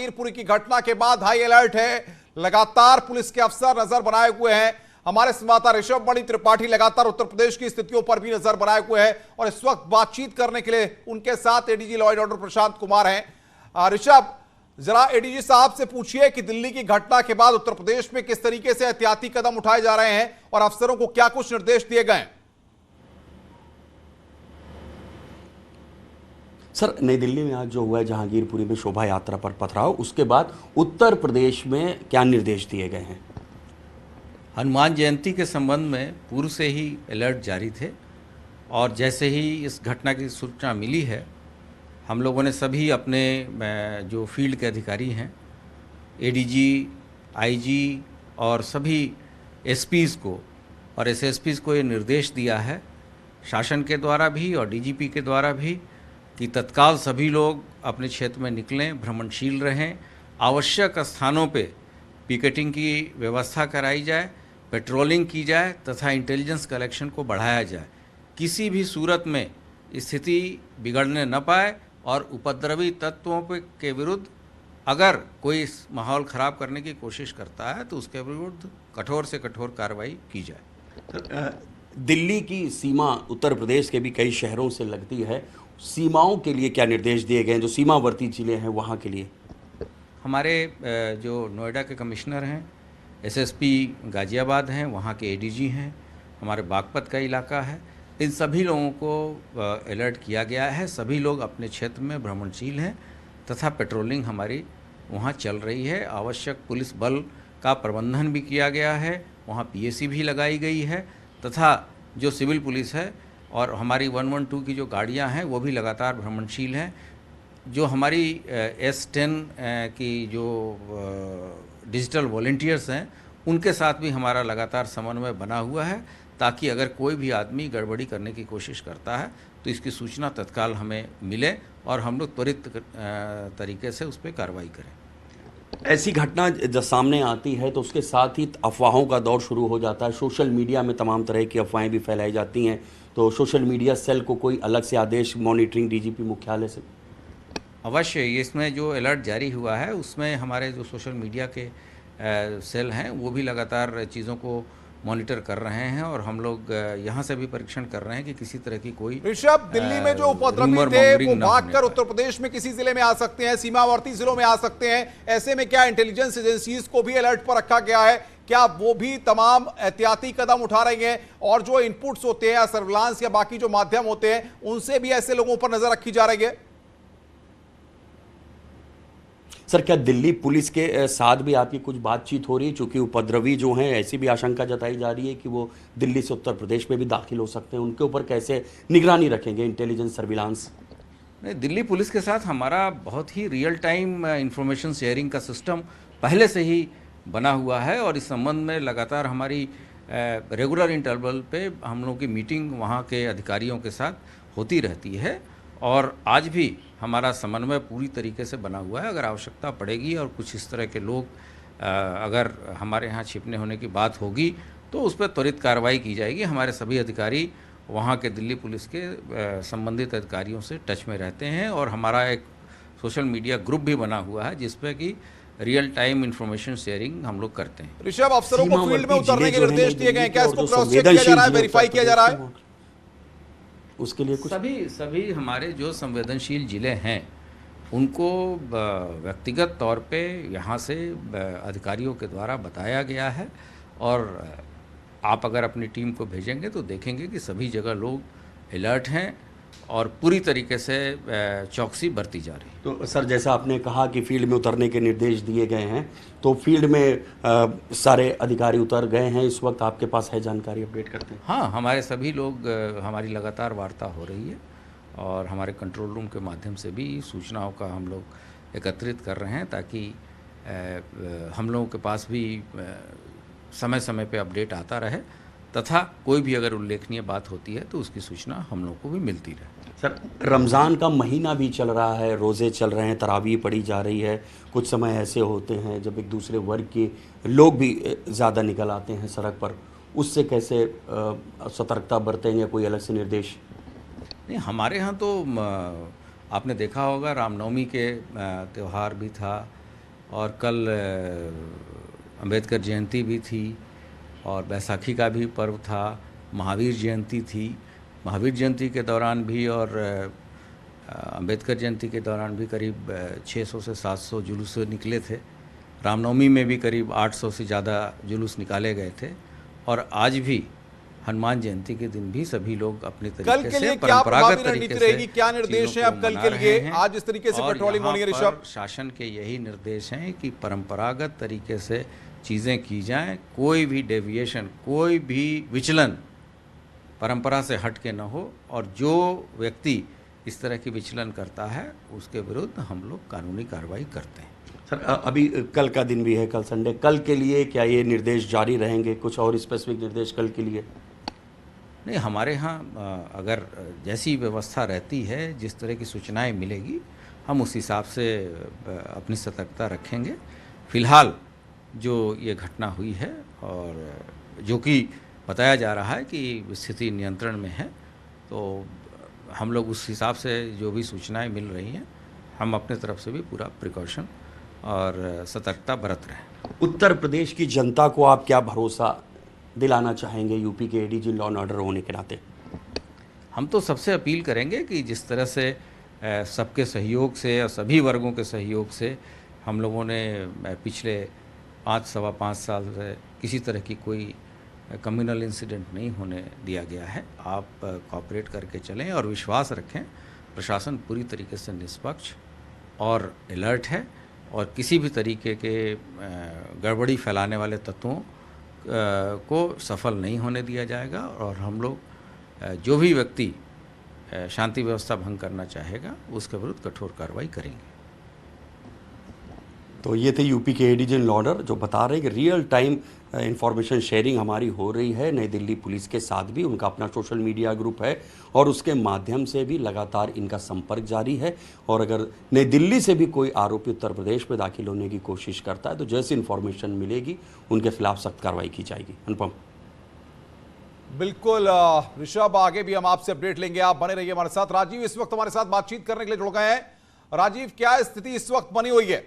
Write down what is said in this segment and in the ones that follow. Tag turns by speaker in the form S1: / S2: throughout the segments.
S1: जहांगीरपुरी की घटना के बाद हाई अलर्ट है। लगातार पुलिस के अफसर नजर बनाए हुए हैं। हमारे संवाददाता ऋषभ मणि त्रिपाठी लगातार उत्तर प्रदेश की स्थितियों पर भी नजर बनाए हुए हैं और इस वक्त बातचीत करने के लिए उनके साथ ADG law and order Prashant Kumar हैं। ऋषभ, जरा एडीजी साहब से पूछिए कि दिल्ली की घटना के बाद उत्तर प्रदेश में किस तरीके से एहतियाती कदम उठाए जा रहे हैं और अफसरों को क्या कुछ निर्देश दिए गए हैं।
S2: सर, नई दिल्ली में आज जो हुआ है जहांगीरपुरी में शोभा यात्रा पर पथराव, उसके बाद उत्तर प्रदेश में क्या निर्देश दिए गए हैं?
S3: हनुमान जयंती के संबंध में पूर्व से ही अलर्ट जारी थे और जैसे ही इस घटना की सूचना मिली है, हम लोगों ने सभी अपने जो फील्ड के अधिकारी हैं, एडीजी, आईजी और सभी एसपीज़ को और एसएसपीज़ को ये निर्देश दिया है शासन के द्वारा भी और डीजीपी के द्वारा भी कि तत्काल सभी लोग अपने क्षेत्र में निकलें, भ्रमणशील रहें, आवश्यक स्थानों पे पिकेटिंग की व्यवस्था कराई जाए, पेट्रोलिंग की जाए तथा इंटेलिजेंस कलेक्शन को बढ़ाया जाए। किसी भी सूरत में स्थिति बिगड़ने न पाए और उपद्रवी तत्वों के विरुद्ध अगर कोई माहौल ख़राब करने की कोशिश करता है तो उसके विरुद्ध कठोर से कठोर कार्रवाई की जाए।
S2: दिल्ली की सीमा उत्तर प्रदेश के भी कई शहरों से लगती है, सीमाओं के लिए क्या निर्देश दिए गए हैं जो सीमावर्ती जिले हैं वहाँ के लिए?
S3: हमारे जो नोएडा के कमिश्नर हैं, एसएसपी गाजियाबाद हैं, वहाँ के एडीजी हैं, हमारे बागपत का इलाका है, इन सभी लोगों को अलर्ट किया गया है। सभी लोग अपने क्षेत्र में भ्रमणशील हैं तथा पेट्रोलिंग हमारी वहाँ चल रही है। आवश्यक पुलिस बल का प्रबंधन भी किया गया है, वहाँ पीएसी भी लगाई गई है तथा जो सिविल पुलिस है और हमारी 112 की जो गाड़ियाँ हैं वो भी लगातार भ्रमणशील हैं। जो हमारी S10 की जो डिजिटल वॉलंटियर्स हैं उनके साथ भी हमारा लगातार समन्वय बना हुआ है ताकि अगर कोई भी आदमी गड़बड़ी करने की कोशिश करता है तो इसकी सूचना तत्काल हमें मिले और हम लोग त्वरित तरीके से उस पर कार्रवाई करें।
S2: ऐसी घटना जब सामने आती है तो उसके साथ ही अफवाहों का दौर शुरू हो जाता है। सोशल मीडिया में तमाम तरह की अफवाहें भी फैलाई जाती हैं, तो सोशल मीडिया सेल को कोई अलग से आदेश मॉनिटरिंग डीजीपी मुख्यालय से?
S3: अवश्य, इसमें जो अलर्ट जारी हुआ है उसमें हमारे जो सोशल मीडिया के सेल हैं वो भी लगातार चीज़ों को मॉनिटर कर रहे हैं और हम लोग यहाँ से भी परीक्षण कर रहे हैं कि किसी तरह की कोई
S1: ऋषभ, दिल्ली में जो उपद्रवी थे वो भागकर उत्तर प्रदेश में किसी जिले में आ सकते हैं, सीमावर्ती जिलों में आ सकते हैं। ऐसे में क्या इंटेलिजेंस एजेंसीज को भी अलर्ट पर रखा गया है? क्या वो भी तमाम एहतियाती कदम उठा रही हैं और जो इनपुट्स होते हैं या सर्विलांस या बाकी जो माध्यम होते हैं उनसे भी ऐसे लोगों पर नजर रखी जा रही है?
S2: सर, क्या दिल्ली पुलिस के साथ भी आपकी कुछ बातचीत हो रही है? चूंकि उपद्रवी जो हैं ऐसी भी आशंका जताई जा रही है कि वो दिल्ली से उत्तर प्रदेश में भी दाखिल हो सकते हैं, उनके ऊपर कैसे निगरानी रखेंगे, इंटेलिजेंस सर्विलांस?
S3: नहीं, दिल्ली पुलिस के साथ हमारा बहुत ही रियल टाइम इंफॉर्मेशन शेयरिंग का सिस्टम पहले से ही बना हुआ है और इस संबंध में लगातार हमारी रेगुलर इंटरवल पे हम लोगों की मीटिंग वहाँ के अधिकारियों के साथ होती रहती है और आज भी हमारा समन्वय पूरी तरीके से बना हुआ है। अगर आवश्यकता पड़ेगी और कुछ इस तरह के लोग अगर हमारे यहाँ छिपने होने की बात होगी तो उस पर त्वरित कार्रवाई की जाएगी। हमारे सभी अधिकारी वहाँ के दिल्ली पुलिस के संबंधित अधिकारियों से टच में रहते हैं और हमारा एक सोशल मीडिया ग्रुप भी बना हुआ है जिसपे कि रियल टाइम इंफॉर्मेशन शेयरिंग हम लोग करते हैं।
S1: ऋषभ, अफसरों को फील्ड में उतरने के निर्देश दिए गए हैं, क्या इसको क्रॉस चेक किया जा रहा है, वेरीफाई किया जा रहा है?
S2: उसके लिए कुछ
S3: सभी हमारे जो संवेदनशील जिले हैं उनको व्यक्तिगत तौर पे यहाँ से अधिकारियों के द्वारा बताया गया है और आप अगर अपनी टीम को भेजेंगे तो देखेंगे कि सभी जगह लोग अलर्ट हैं और पूरी तरीके से चौकसी बरती जा रही है।
S2: तो सर, जैसा आपने कहा कि फील्ड में उतरने के निर्देश दिए गए हैं, तो फील्ड में सारे अधिकारी उतर गए हैं इस वक्त? आपके पास है जानकारी, अपडेट करते हैं?
S3: हाँ, हमारे सभी लोग, हमारी लगातार वार्ता हो रही है और हमारे कंट्रोल रूम के माध्यम से भी सूचनाओं का हम लोग एकत्रित कर रहे हैं ताकि हम लोगों के पास भी समय समय पे अपडेट आता रहे तथा कोई भी अगर उल्लेखनीय बात होती है तो उसकी सूचना हम लोग को भी मिलती रहे।
S2: सर, रमज़ान का महीना भी चल रहा है, रोज़े चल रहे हैं, तरावी पढ़ी जा रही है। कुछ समय ऐसे होते हैं जब एक दूसरे वर्ग के लोग भी ज़्यादा निकल आते हैं सड़क पर, उससे कैसे सतर्कता बरतेंगे? कोई अलग से निर्देश?
S3: नहीं, हमारे यहाँ तो आपने देखा होगा रामनवमी के त्यौहार भी था और कल अंबेडकर जयंती भी थी और बैसाखी का भी पर्व था, महावीर जयंती थी। महावीर जयंती के दौरान भी और अंबेडकर जयंती के दौरान भी करीब 600 से 700 जुलूस निकले थे। रामनवमी में भी करीब 800 से ज़्यादा जुलूस निकाले गए थे और आज भी हनुमान जयंती के दिन भी सभी लोग अपने तरीके से परंपरागत तरीके से
S1: क्या निर्देश है अब कल के लिए? आज इस तरीके से पेट्रोलिंग होनी है ऋषभ।
S3: शासन के यही निर्देश हैं कि परंपरागत तरीके से चीज़ें की जाएं, कोई भी डेविएशन, कोई भी विचलन परंपरा से हट के न हो और जो व्यक्ति इस तरह की विचलन करता है उसके विरुद्ध हम लोग कानूनी कार्रवाई करते हैं।
S2: सर अभी कल का दिन भी है, कल संडे, कल के लिए क्या ये निर्देश जारी रहेंगे? कुछ और स्पेसिफिक निर्देश कल के लिए?
S3: नहीं, हमारे यहाँ अगर जैसी व्यवस्था रहती है, जिस तरह की सूचनाएं मिलेगी, हम उस हिसाब से अपनी सतर्कता रखेंगे। फिलहाल जो ये घटना हुई है और जो कि बताया जा रहा है कि स्थिति नियंत्रण में है, तो हम लोग उस हिसाब से जो भी सूचनाएं मिल रही हैं, हम अपने तरफ से भी पूरा प्रिकॉशन और सतर्कता बरत रहे हैं।
S2: उत्तर प्रदेश की जनता को आप क्या भरोसा दिलाना चाहेंगे यूपी के एडीजी लॉ एंड ऑर्डर होने के नाते?
S3: हम तो सबसे अपील करेंगे कि जिस तरह से सबके सहयोग से और सभी वर्गों के सहयोग से हम लोगों ने पिछले 5-5.25 साल से किसी तरह की कोई कम्युनल इंसिडेंट नहीं होने दिया गया है। आप कोऑपरेट करके चलें और विश्वास रखें, प्रशासन पूरी तरीके से निष्पक्ष और अलर्ट है और किसी भी तरीके के गड़बड़ी फैलाने वाले तत्वों को सफल नहीं होने दिया जाएगा और हम लोग जो भी व्यक्ति शांति व्यवस्था भंग करना चाहेगा उसके विरुद्ध कठोर कार्रवाई करेंगे।
S2: तो ये थे यूपी के एडीजी लॉ एंड ऑर्डर जो बता रहे हैं कि रियल टाइम इंफॉर्मेशन शेयरिंग हमारी हो रही है नई दिल्ली पुलिस के साथ भी। उनका अपना सोशल मीडिया ग्रुप है और उसके माध्यम से भी लगातार इनका संपर्क जारी है और अगर नई दिल्ली से भी कोई आरोपी उत्तर प्रदेश में दाखिल होने की कोशिश करता है तो जैसी इंफॉर्मेशन मिलेगी उनके खिलाफ सख्त कार्रवाई की जाएगी। अनुपम।
S1: बिल्कुल ऋषभ, आगे भी हम आपसे अपडेट लेंगे, आप बने रहिए हमारे साथ। राजीव इस वक्त हमारे साथ बातचीत करने के लिए जुड़ गए हैं। राजीव, क्या स्थिति इस वक्त बनी हुई है?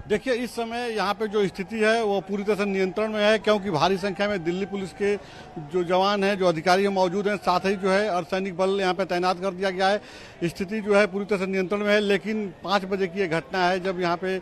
S4: देखिए, इस समय यहाँ पे जो स्थिति है वो पूरी तरह से नियंत्रण में है, क्योंकि भारी संख्या में दिल्ली पुलिस के जो जवान हैं, जो अधिकारी मौजूद हैं, साथ ही जो है अर्धसैनिक बल यहाँ पे तैनात कर दिया गया है। स्थिति जो है पूरी तरह से नियंत्रण में है। लेकिन 5 बजे की ये घटना है जब यहाँ पे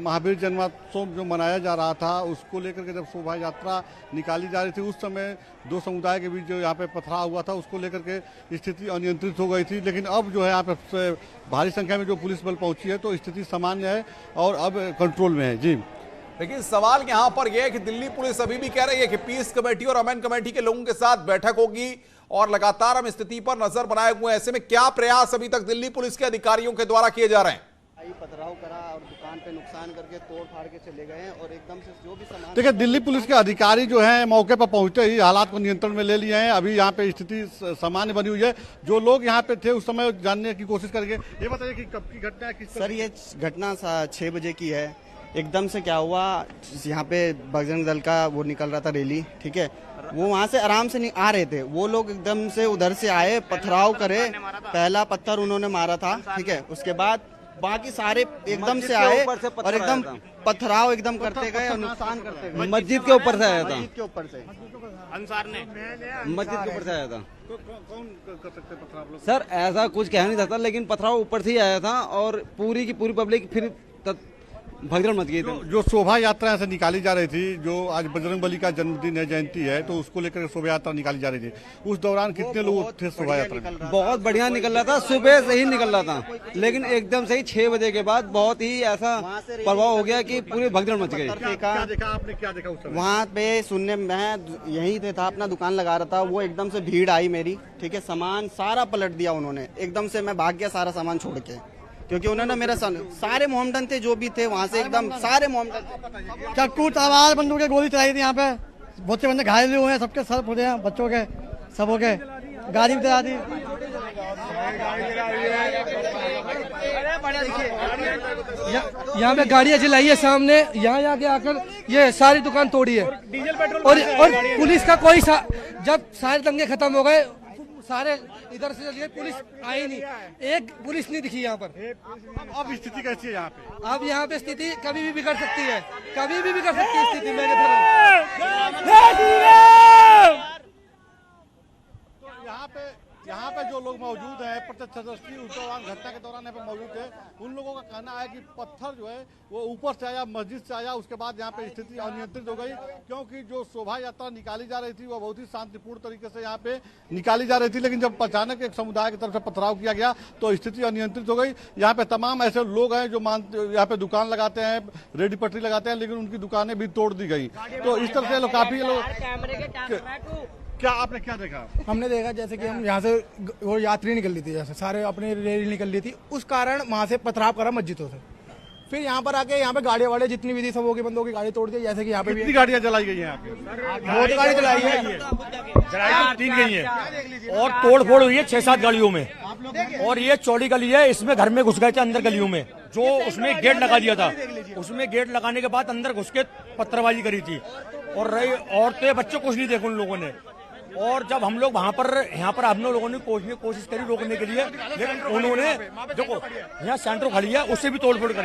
S4: महावीर जन्मोत्सव जो मनाया जा रहा था उसको लेकर के जब शोभा यात्रा निकाली जा रही थी, उस समय दो समुदाय के बीच जो यहाँ पे पथराव हुआ था उसको लेकर के स्थिति अनियंत्रित हो गई थी। लेकिन अब जो है यहाँ पे भारी संख्या में जो पुलिस बल पहुंची है तो स्थिति सामान्य है और अब कंट्रोल में है। जी,
S1: लेकिन सवाल यहां पर यह है कि दिल्ली पुलिस अभी भी कह रही है कि पीस कमेटी और अमेन कमेटी के लोगों के साथ बैठक होगी और लगातार हम स्थिति पर नजर बनाए हुए हैं। ऐसे में क्या प्रयास अभी तक दिल्ली पुलिस के अधिकारियों के द्वारा किए जा रहे हैं?
S5: पथराव करा और दुकान पे नुकसान करके तोड़ फाड़ के चले गए हैं और एकदम से जो भी सामान।
S4: देखिए, दिल्ली पुलिस के अधिकारी जो हैं मौके पर पहुंचते ही हालात को नियंत्रण में ले लिए हैं। अभी यहाँ पे स्थिति सामान्य बनी हुई है। जो लोग यहाँ पे थे उस समय जानने की कोशिश करेंगे। ये बताइए कि कब की घटना है?
S5: सर, ये घटना 6 बजे की है। एकदम से क्या हुआ, यहाँ पे बजरंग दल का वो निकल रहा था रैली, ठीक है, वो वहाँ से आराम से आ रहे थे, वो लोग एकदम से उधर से आए, पथराव करे। पहला पत्थर उन्होंने मारा था, ठीक है, उसके बाद बाकी सारे एकदम से आए और एकदम पथराव एकदम करते गए और नुकसान करते गए।
S6: मस्जिद के ऊपर से आया था,
S5: मस्जिद के ऊपर से
S6: अंसार ने मस्जिद के ऊपर से आया था।
S4: तो कौन कर सकते पथराव लोग?
S6: सर, ऐसा कुछ कह नहीं सकता, लेकिन पथराव ऊपर से ही आया था और पूरी की पूरी पब्लिक फिर भगदड़ मच गई थी।
S4: जो शोभा यात्रा से निकाली जा रही थी, जो आज बजरंगबली का जन्मदिन है, जयंती है, तो उसको लेकर शोभा यात्रा निकाली जा रही थी, उस दौरान कितने लोग थे शोभा यात्रा में?
S6: बहुत बढ़िया निकल रहा था, सुबह से ही निकल रहा था, लेकिन एकदम से ही 6 बजे के बाद बहुत ही ऐसा प्रभाव हो गया कि पूरी भगदड़ मच गई।
S4: क्या देखा आपने? क्या देखा उस समय?
S5: वहाँ पे सुनने मैं यहीं पे था, अपना दुकान लगा रहा था, वो एकदम से भीड़ आई मेरी, ठीक है, सामान सारा पलट दिया उन्होंने। एकदम से मैं भाग गया सारा सामान छोड़ के, क्योंकि उन्होंने मेरा सारे मोहम्मदन थे जो भी थे वहाँ से, एकदम सारे मोहम्मदन।
S7: चाकू तलवार बंदूकें गोली चलाई थी यहाँ पे, बहुत से बंदे घायल हुए हैं, सबके सर फूटे हैं, बच्चों के सब हो गए, गाड़ी भी चला दी। यहाँ पे गाड़ियाँ चलाई है सामने, यहाँ आके आकर ये सारी दुकान तोड़ी है और पुलिस का कोई जब सारे दंगे खत्म हो गए सारे इधर से चलिए, पुलिस आई नहीं, एक पुलिस नहीं दिखी यहाँ पर।
S4: अब स्थिति कैसी है यहाँ पे?
S7: अब यहाँ पे स्थिति कभी भी बिगड़ सकती है, कभी भी बिगड़ सकती है स्थिति मेरे तरफ।
S4: तो यहाँ पे जो लोग मौजूद हैं, प्रत्यक्षदर्शी उस दौरान, घटना के दौरान यहाँ पे मौजूद थे, उन लोगों का कहना है कि पत्थर जो है वो ऊपर से आया, मस्जिद से आया, उसके बाद यहाँ पे स्थिति अनियंत्रित हो गई, क्योंकि जो शोभा यात्रा निकाली जा रही थी वो बहुत ही शांतिपूर्ण तरीके से यहाँ पे निकाली जा रही थी, लेकिन जब अचानक एक समुदाय की तरफ से पथराव किया गया तो स्थिति अनियंत्रित हो गई। यहाँ पे तमाम ऐसे लोग हैं जो यहाँ पे दुकान लगाते हैं, रेडी पटरी लगाते हैं, लेकिन उनकी दुकानें भी तोड़ दी गई। तो इस तरह से काफी लोग, क्या आपने क्या देखा?
S8: हमने देखा जैसे कि हम यहाँ से वो यात्री निकल रही थी, जैसे सारे अपनी रेल निकल रही थी, उस कारण वहाँ से पथराव करा मस्जिदों से। फिर यहाँ पर आके यहाँ पे गाड़ियाँ वाड़े जितनी भी थी सब होगी, बंदों की गाड़ी तोड़ दी। जैसे कि यहाँ पे
S4: कितनी गाड़ियाँ जलाई गई हैं यहाँ पे?
S8: बहुत गाड़ी जलाई है,
S9: जलाई 3 गई है और तोड़ फोड़ हुई है 6-7 गाड़ियों में। और ये चौड़ी गली है, इसमें घर में घुस गए थे अंदर गलियों में, जो उसमें गेट लगा दिया था, उसमें गेट लगाने के बाद अंदर घुस के पत्थरबाजी करी थी। और रही औरतें बच्चे कुछ नहीं देखे उन लोगों ने। और जब हम लोग यहाँ पर हम लोगों ने कोशिश करी रोकने के लिए, लेकिन उन्होंने देखो यहाँ सेंटर खड़ी है, उससे भी तोड़ फोड़ करी।